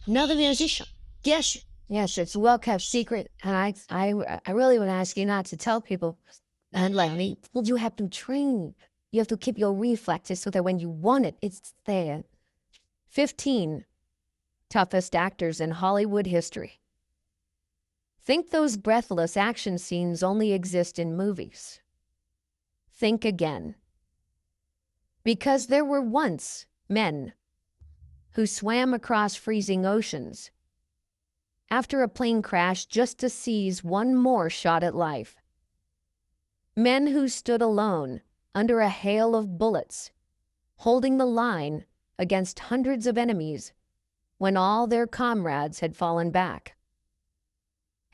Another musician. Yes, yes, it's a well-kept secret, and I really would ask you not to tell people. And like, well, you have to train. You have to keep your reflexes so that when you want it, it's there. 15 toughest actors in Hollywood history. Think those breathless action scenes only exist in movies. Think again. Because there were once men who swam across freezing oceans after a plane crash just to seize one more shot at life. Men who stood alone under a hail of bullets, holding the line against hundreds of enemies when all their comrades had fallen back.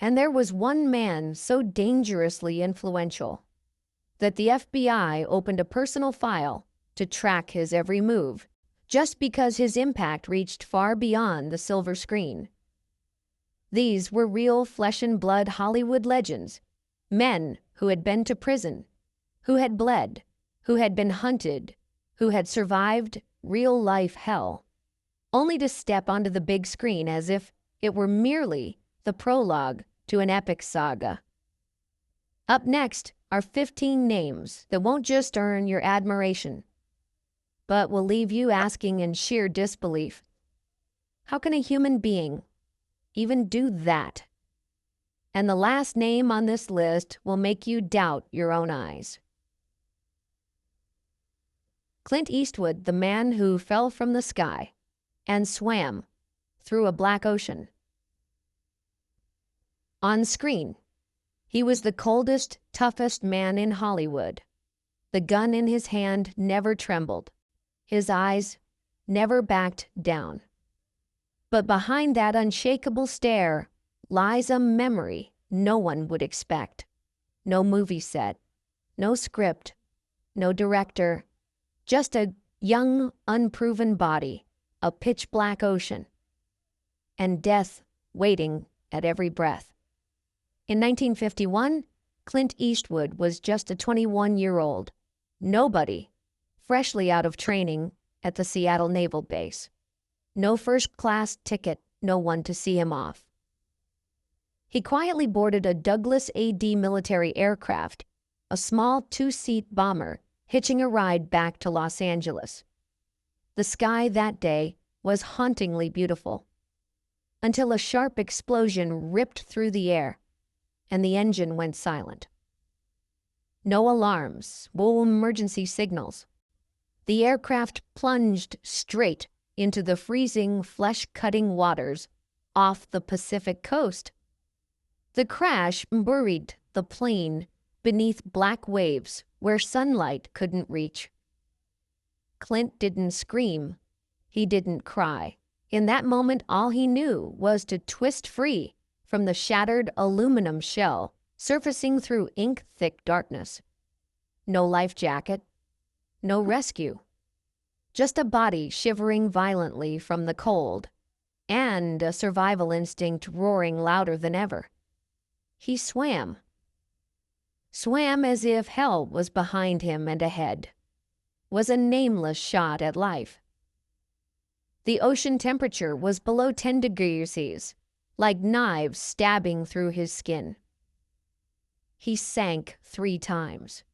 And there was one man so dangerously influential that the FBI opened a personal file to track his every move, just because his impact reached far beyond the silver screen. These were real flesh and blood Hollywood legends, men who had been to prison, who had bled, who had been hunted, who had survived real-life hell, only to step onto the big screen as if it were merely the prologue to an epic saga. Up next are 15 names that won't just earn your admiration, but will leave you asking in sheer disbelief, how can a human being even do that? And the last name on this list will make you doubt your own eyes. Clint Eastwood, the man who fell from the sky and swam through a black ocean. On screen, he was the coldest, toughest man in Hollywood. The gun in his hand never trembled. His eyes never backed down. But behind that unshakable stare lies a memory no one would expect. No movie set, no script, no director, just a young, unproven body, a pitch-black ocean, and death waiting at every breath. In 1951, Clint Eastwood was just a 21-year-old nobody, freshly out of training at the Seattle Naval Base. No first-class ticket, no one to see him off. He quietly boarded a Douglas A.D. military aircraft, a small two-seat bomber, hitching a ride back to Los Angeles. The sky that day was hauntingly beautiful, until a sharp explosion ripped through the air, and the engine went silent. No alarms, no emergency signals. The aircraft plunged straight into the freezing, flesh-cutting waters off the Pacific coast. The crash buried the plane beneath black waves where sunlight couldn't reach. Clint didn't scream. He didn't cry. In that moment, all he knew was to twist free from the shattered aluminum shell surfacing through ink-thick darkness. No life jacket, no rescue. Just a body shivering violently from the cold, and a survival instinct roaring louder than ever. He swam. Swam as if hell was behind him and ahead. Was a nameless shot at life. The ocean temperature was below 10 degrees Celsius, like knives stabbing through his skin. He sank 3 times.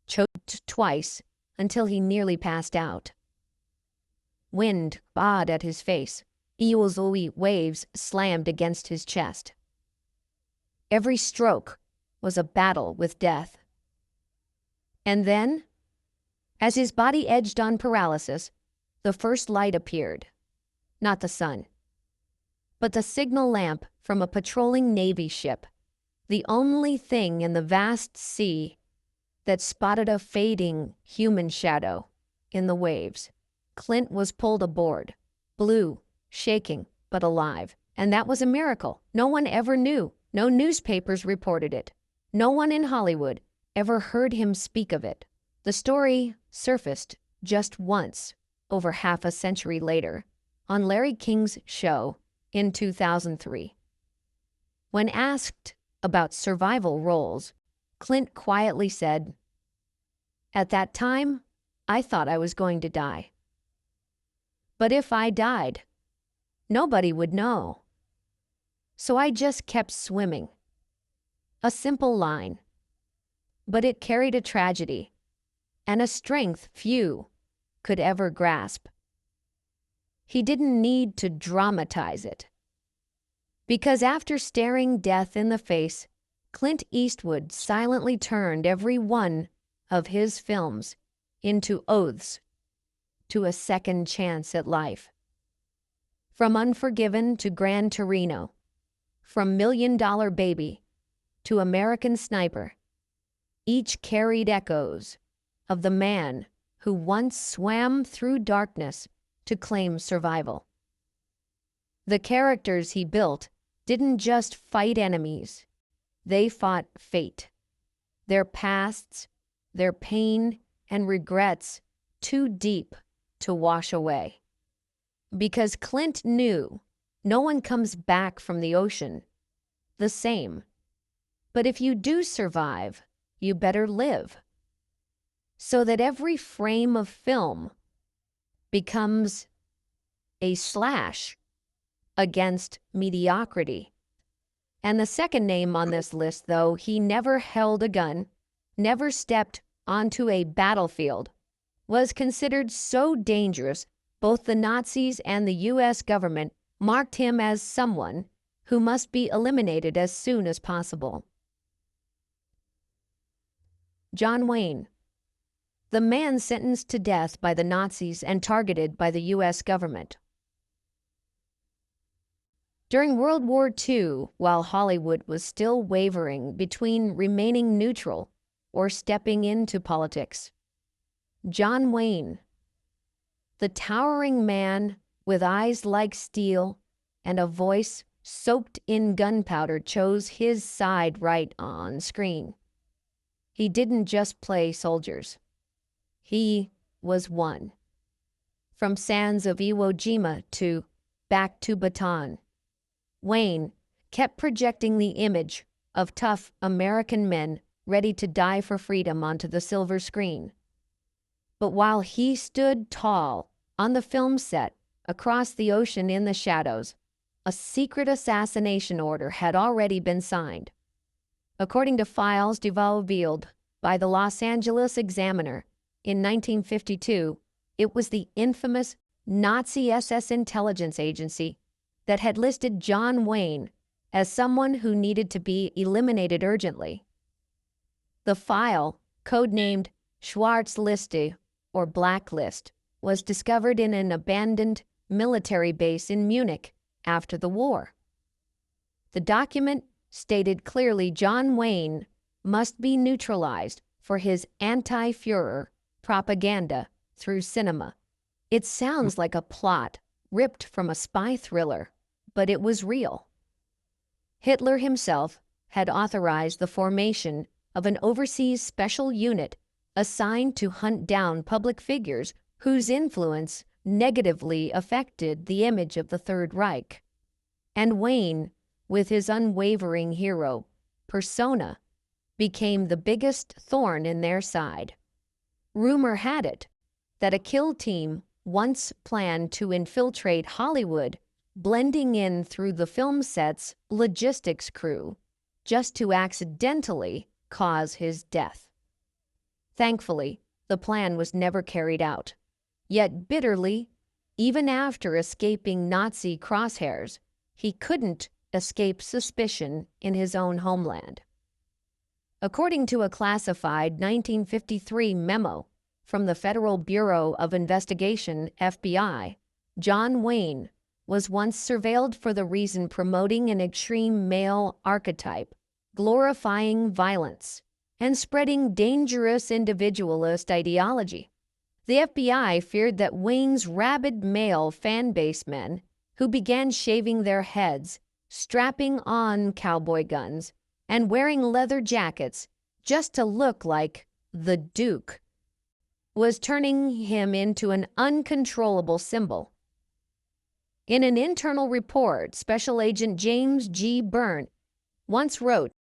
Choked twice until he nearly passed out. Wind bawed at his face. Eosy waves slammed against his chest. Every stroke was a battle with death. And then, as his body edged on paralysis, the first light appeared. Not the sun, but the signal lamp from a patrolling Navy ship, the only thing in the vast sea that spotted a fading human shadow in the waves. Clint was pulled aboard, blue, shaking, but alive. And that was a miracle. No one ever knew. No newspapers reported it. No one in Hollywood ever heard him speak of it. The story surfaced just once, over half a century later, on Larry King's show in 2003. When asked about survival roles, Clint quietly said, "At that time, I thought I was going to die. But if I died, Nobody would know. So I just kept swimming. A simple line, but it carried a tragedy and a strength few could ever grasp. He didn't need to dramatize it, because after staring death in the face, Clint Eastwood silently turned every one of his films into oaths to a second chance at life. From Unforgiven to Gran Torino, from Million Dollar Baby to American Sniper, each carried echoes of the man who once swam through darkness to claim survival. The characters he built didn't just fight enemies, they fought fate. Their pasts, their pain and regrets too deep to wash away. Because Clint knew no one comes back from the ocean the same. But if you do survive, you better live. So that every frame of film becomes a slash against mediocrity. And the second name on this list, though, he never held a gun, never stepped onto a battlefield, was considered so dangerous, both the Nazis and the U.S. government marked him as someone who must be eliminated as soon as possible. John Wayne, the man sentenced to death by the Nazis and targeted by the U.S. government. During World War II, while Hollywood was still wavering between remaining neutral or stepping into politics, John Wayne, the towering man with eyes like steel and a voice soaked in gunpowder, chose his side right on screen. He didn't just play soldiers. He was one. From Sands of Iwo Jima to Back to Bataan, Wayne kept projecting the image of tough American men ready to die for freedom onto the silver screen. But while he stood tall on the film set across the ocean in the shadows, a secret assassination order had already been signed. According to files divulged by the Los Angeles Examiner in 1952, it was the infamous Nazi SS intelligence agency that had listed John Wayne as someone who needed to be eliminated urgently. The file, codenamed Schwarzliste or Blacklist, was discovered in an abandoned military base in Munich after the war. The document stated clearly John Wayne must be neutralized for his anti-Führer propaganda through cinema. It sounds like a plot ripped from a spy thriller, but it was real. Hitler himself had authorized the formation of an overseas special unit assigned to hunt down public figures whose influence negatively affected the image of the Third Reich. And Wayne, with his unwavering hero persona, became the biggest thorn in their side. Rumor had it that a kill team once planned to infiltrate Hollywood, blending in through the film set's logistics crew, just to accidentally cause his death. Thankfully, the plan was never carried out. Yet bitterly, even after escaping Nazi crosshairs, he couldn't escape suspicion in his own homeland. According to a classified 1953 memo from the Federal Bureau of Investigation, FBI, John Wayne was once surveilled for the reason promoting an extreme male archetype, glorifying violence, and spreading dangerous individualist ideology. The FBI feared that Wayne's rabid male fan base men, who began shaving their heads, strapping on cowboy guns, and wearing leather jackets just to look like the Duke, was turning him into an uncontrollable symbol. In an internal report, Special Agent James G. Byrne once wrote